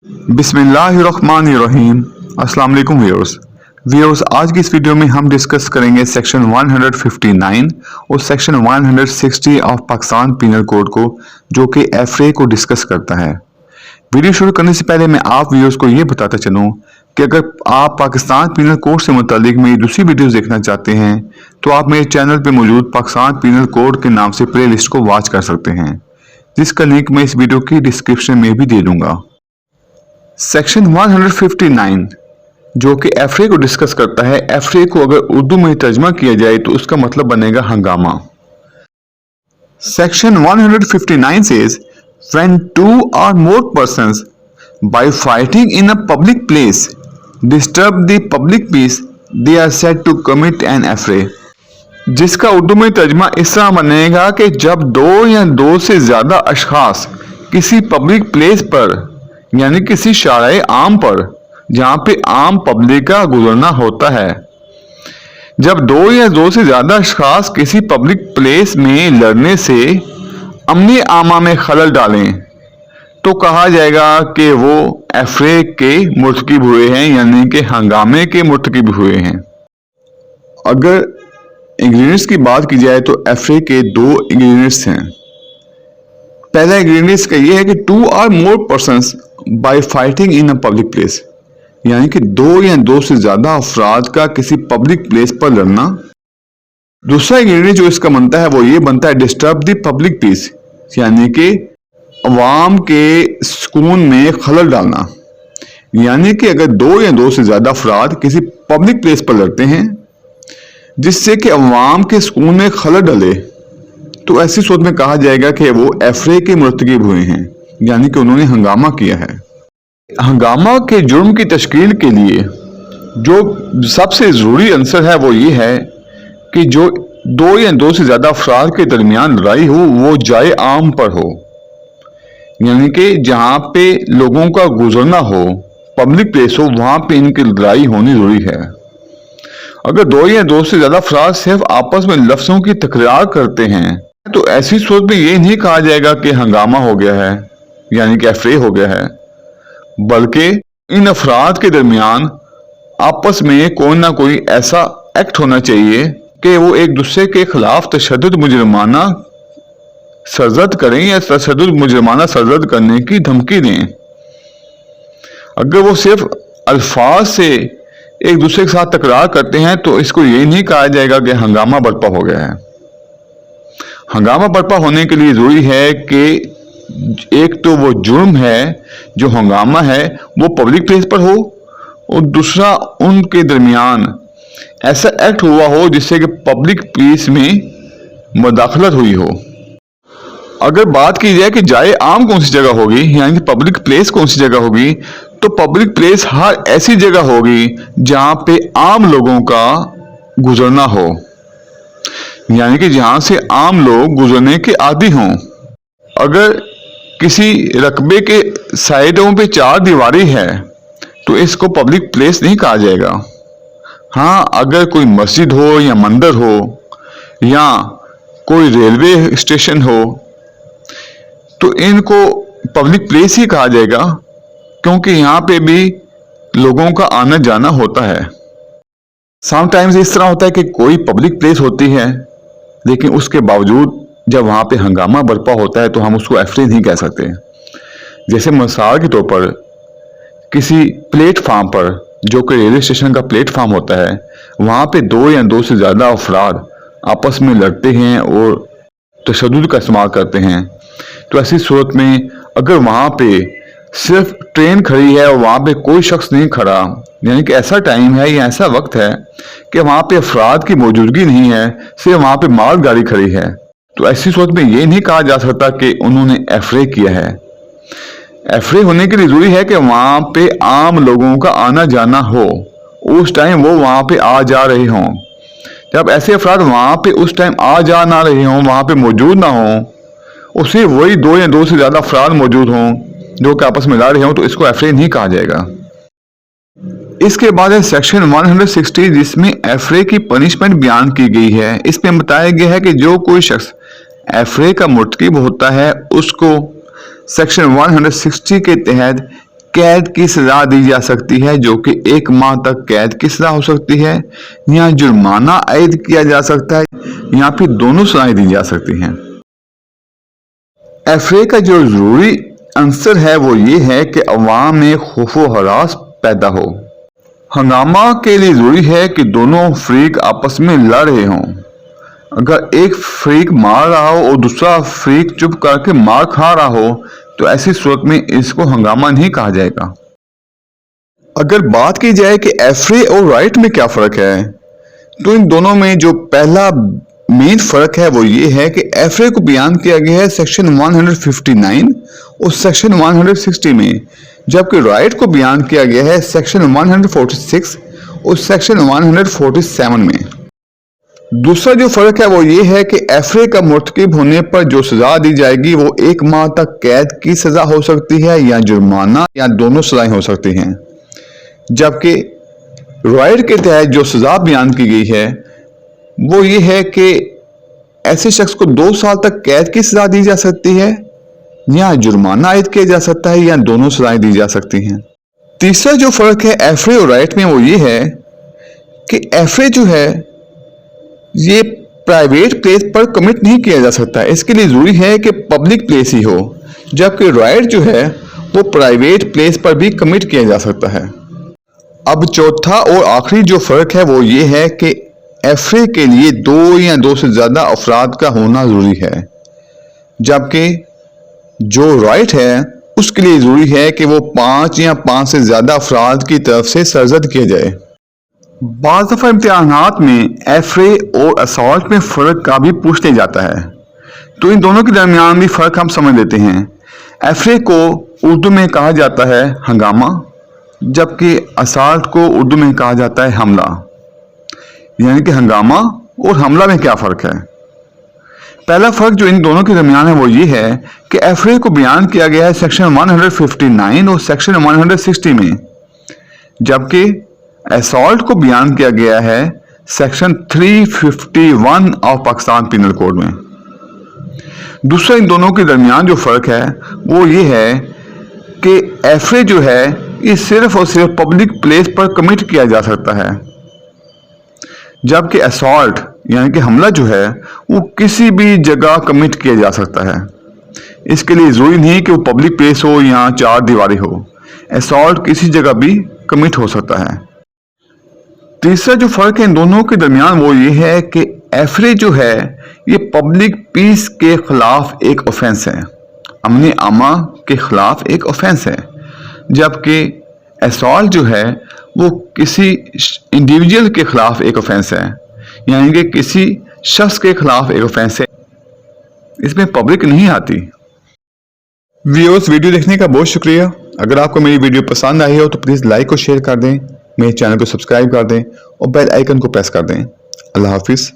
बिस्मिल्लाहिर्रहमानिर्रहीम। अस्सलाम वालेकुम व्यूअर्स, आज की इस वीडियो में हम डिस्कस करेंगे सेक्शन 159 और section 160 of Pakistan penal code को, जो कि एफए को डिस्कस करता है। वीडियो शुरू करने से पहले मैं आप व्यूअर्स को ये बताता चलूँ कि अगर आप पाकिस्तान पीनल कोड से मुतालिक मेरी दूसरी वीडियोस देखना चाहते हैं तो आप मेरे चैनल पर मौजूद पाकिस्तान पीनल कोड के नाम से प्ले लिस्ट को वॉच कर सकते हैं, जिसका लिंक मैं इस वीडियो की डिस्क्रिप्शन में भी दे दूंगा। सेक्शन 159 जो कि एफए को डिस्कस करता है, एफए को अगर उर्दू में तर्जमा किया जाए तो उसका मतलब बनेगा हंगामा। Section 159 says when two or more persons by fighting in a public place disturb the public peace they are said to commit an affray। जिसका उर्दू में तर्जमा इस तरह बनेगा कि जब दो या दो से ज्यादा अशखास किसी पब्लिक प्लेस पर यानी किसी शाराए आम पर, जहां पे आम पब्लिक का गुजरना होता है, जब दो या दो से ज्यादा अशखास किसी पब्लिक प्लेस में लड़ने से अमन आमा में खलल डालें तो कहा जाएगा कि वो एफरे के मुर्तकिब हुए हैं, यानी कि हंगामे के मुर्तकिब हुए हैं। अगर इंग्रेडिएंट्स की बात की जाए तो एफरे के दो इंग्रेडिएंट्स हैं। पहला इंग्रेडिएंट्स का ये है कि two or more persons by fighting in a public place, यानी कि दो या दो से ज्यादा अफराद का किसी पब्लिक प्लेस पर लड़ना। दूसरा इंग्रेडिएंट जो इसका बनता है वो ये बनता है डिस्टर्ब द पब्लिक पीस, यानी कि अवाम के सुकून में खलल डालना। यानी कि अगर दो या दो से ज्यादा अफराद किसी पब्लिक प्लेस पर लड़ते हैं जिससे कि अवाम के सुकून में खलल डले तो ऐसी सूरत में कहा जाएगा कि वो एफरे के मुर्तकिब हुए हैं, यानी कि उन्होंने हंगामा किया है। हंगामा के जुर्म की तश्कील के लिए जो सबसे जरूरी अंसर है वो ये है कि जो दो या दो से ज्यादा अफराद के दरमियान लड़ाई हो वो जाए आम पर हो, यानी कि जहां पे लोगों का गुजरना हो, पब्लिक प्लेस हो, वहां पे इनकी लड़ाई होनी जरूरी है। अगर दो या दो से ज्यादा अफराद सिर्फ आपस में लफ्जों की तकरार करते हैं तो ऐसी सूरत में ये नहीं कहा जाएगा कि हंगामा हो गया है, यानी कि एफरे हो गया है, बल्कि इन अफराद के दरमियान आपस में कोई ना कोई ऐसा एक्ट होना चाहिए कि वो एक दूसरे के खिलाफ तशद्दुद मुजरमाना सरजद करें या तशद्दुद मुजरमाना सरजद करने की धमकी दें। अगर वो सिर्फ अल्फाज से एक दूसरे के साथ तकरार करते हैं तो इसको ये नहीं कहा जाएगा कि हंगामा बर्पा हो गया है। हंगामा बर्पा होने के लिए जरूरी है कि एक तो वो जुर्म है जो हंगामा है वो पब्लिक प्लेस पर हो, और दूसरा उनके दरमियान ऐसा एक्ट हुआ हो जिससे कि पब्लिक पीस में मुदाखलत हुई हो। अगर बात की जाए कि जाए आम कौन सी जगह होगी, यानी कि पब्लिक प्लेस कौन सी जगह होगी, तो पब्लिक प्लेस हर ऐसी जगह होगी जहां पे आम लोगों का गुजरना हो, यानी कि जहां से आम लोग गुजरने के आदी हों। अगर किसी रकबे के साइडों पे चार दीवारी है तो इसको पब्लिक प्लेस नहीं कहा जाएगा। हाँ, अगर कोई मस्जिद हो या मंदिर हो या कोई रेलवे स्टेशन हो तो इनको पब्लिक प्लेस ही कहा जाएगा, क्योंकि यहाँ पे भी लोगों का आना जाना होता है। समटाइम्स इस तरह होता है कि कोई पब्लिक प्लेस होती है लेकिन उसके बावजूद जब वहां पे हंगामा बर्पा होता है तो हम उसको एफरे नहीं कह सकते। जैसे मिसाल के तौर पर किसी प्लेटफार्म पर, जो कि रेलवे स्टेशन का प्लेटफार्म होता है, वहां पे दो या दो से ज्यादा अफराद आपस में लड़ते हैं और तशद्दुद का इस्तेमाल करते हैं, तो ऐसी सूरत में अगर वहां पे सिर्फ ट्रेन खड़ी है और वहां पे कोई शख्स नहीं खड़ा, यानी कि ऐसा टाइम है या ऐसा वक्त है कि वहां पे अफराद की मौजूदगी नहीं है, सिर्फ वहां पे माल गाड़ी खड़ी है, तो ऐसी सूरत में ये नहीं कहा जा सकता कि उन्होंने एफरे किया है। एफरे होने के लिए जरूरी है कि वहां पे आम लोगों का आना जाना हो, उस टाइम वो वहां पे आ जा रहे हों। जब ऐसे अफराद वहां पे उस टाइम आ जा ना रहे हों, वहां पे मौजूद ना हों, उसे वही दो या दो से ज्यादा अफराद मौजूद हों जो कि आपस में लड़ रहे हों, तो इसको एफरे नहीं कहा जाएगा। इसके बाद है सेक्शन 160 जिसमें एफरे की पनिशमेंट बयान की गई है। इसमें बताया गया है कि जो कोई शख्स एफरे का मुर्तकिब होता है उसको सेक्शन 160 के तहत قید کی سزا دی جا سکتی ہے جو کہ 1 ماہ تک قید کی سزا ہو سکتی ہے، یا جرمانہ عائد کیا جا سکتا ہے، یا پھر دونوں سزائیں دی جا سکتی ہیں۔ ایفرے کا جو ضروری عنصر ہے وہ یہ ہے کہ عوام میں خوف و ہراس پیدا ہو۔ ہنگامہ کے لیے ضروری ہے کہ دونوں فریق آپس میں لڑ رہے ہوں۔ اگر ایک فریق مار رہا ہو اور دوسرا فریق چپ کر کے مار کھا رہا ہو تو ایسی صورت میں اس کو ہنگامہ نہیں کہا جائے گا۔ اگر بات کی جائے کہ ایفرے اور رائٹ میں کیا فرق ہے تو ان دونوں میں جو پہلا مین فرق ہے وہ یہ ہے کہ ایفرے کو بیان کیا گیا ہے سیکشن 159 اور سیکشن 160 میں، جبکہ رائٹ کو بیان کیا گیا ہے سیکشن 146 اور سیکشن 147 میں۔ دوسرا جو فرق ہے وہ یہ ہے کہ ایفرے کا مرتکب ہونے پر جو سزا دی جائے گی وہ 1 ماہ تک قید کی سزا ہو سکتی ہے یا جرمانہ، یا دونوں سزائیں ہو سکتی ہیں، جبکہ رائٹ کے تحت جو سزا بیان کی گئی ہے وہ یہ ہے کہ ایسے شخص کو 2 سال تک قید کی سزا دی جا سکتی ہے، یا جرمانہ عائد کیا جا سکتا ہے، یا دونوں سزائیں دی جا سکتی ہیں۔ تیسرا جو فرق ہے ایفرے اور رائٹ میں وہ یہ ہے کہ ایفرے جو ہے یہ پرائیویٹ پلیس پر کمٹ نہیں کیا جا سکتا، اس کے لیے ضروری ہے کہ پبلک پلیس ہی ہو، جبکہ رائٹ جو ہے وہ پرائیویٹ پلیس پر بھی کمٹ کیا جا سکتا ہے۔ اب چوتھا اور آخری جو فرق ہے وہ یہ ہے کہ ایفرے کے لیے 2 یا 2 سے زیادہ افراد کا ہونا ضروری ہے، جبکہ جو رائٹ ہے اس کے لیے ضروری ہے کہ وہ 5 یا 5 سے زیادہ افراد کی طرف سے سرزد کیا جائے۔ بعض دفعہ امتحانات میں ایفرے اور اسالٹ میں فرق کا بھی پوچھتے جاتا ہے، تو ان دونوں کے درمیان بھی فرق ہم سمجھ لیتے ہیں۔ ایفرے کو اردو میں کہا جاتا ہے ہنگامہ، جبکہ اسالٹ کو اردو میں کہا جاتا ہے حملہ۔ یعنی کہ ہنگامہ اور حملہ میں کیا فرق ہے؟ پہلا فرق جو ان دونوں کے درمیان ہے وہ یہ ہے کہ ایفرے کو بیان کیا گیا ہے سیکشن 159 اور سیکشن 160 میں، جبکہ اسالٹ کو بیان کیا گیا ہے section 351 of Pakistan penal code میں۔ دوسرا ان دونوں کے درمیان جو فرق ہے وہ یہ ہے کہ ایفرے جو ہے یہ صرف اور صرف پبلک پلیس پر کمٹ کیا جا سکتا ہے، جبکہ اسالٹ یعنی کہ حملہ جو ہے وہ کسی بھی جگہ کمٹ کیا جا سکتا ہے۔ اس کے لیے ضروری نہیں کہ وہ پبلک پلیس ہو یا 4 دیواری ہو، اسالٹ کسی جگہ بھی کمٹ ہو سکتا ہے۔ تیسرا جو فرق ہے ان دونوں کے درمیان وہ یہ ہے کہ ایفرے جو ہے یہ پبلک پیس کے خلاف ایک اوفینس ہے، امن عامہ کے خلاف ایک اوفینس ہے، جبکہ اسالٹ جو ہے وہ کسی انڈیویجول کے خلاف ایک اوفینس ہے، یعنی کہ کسی شخص کے خلاف ایک اوفینس ہے، اس میں پبلک نہیں آتی۔ ویورز، ویڈیو دیکھنے کا بہت شکریہ۔ اگر آپ کو میری ویڈیو پسند آئی ہو تو پلیز لائک اور شیئر کر دیں، میرے چینل کو سبسکرائب کر دیں اور بیل آئیکن کو پریس کر دیں۔ اللہ حافظ۔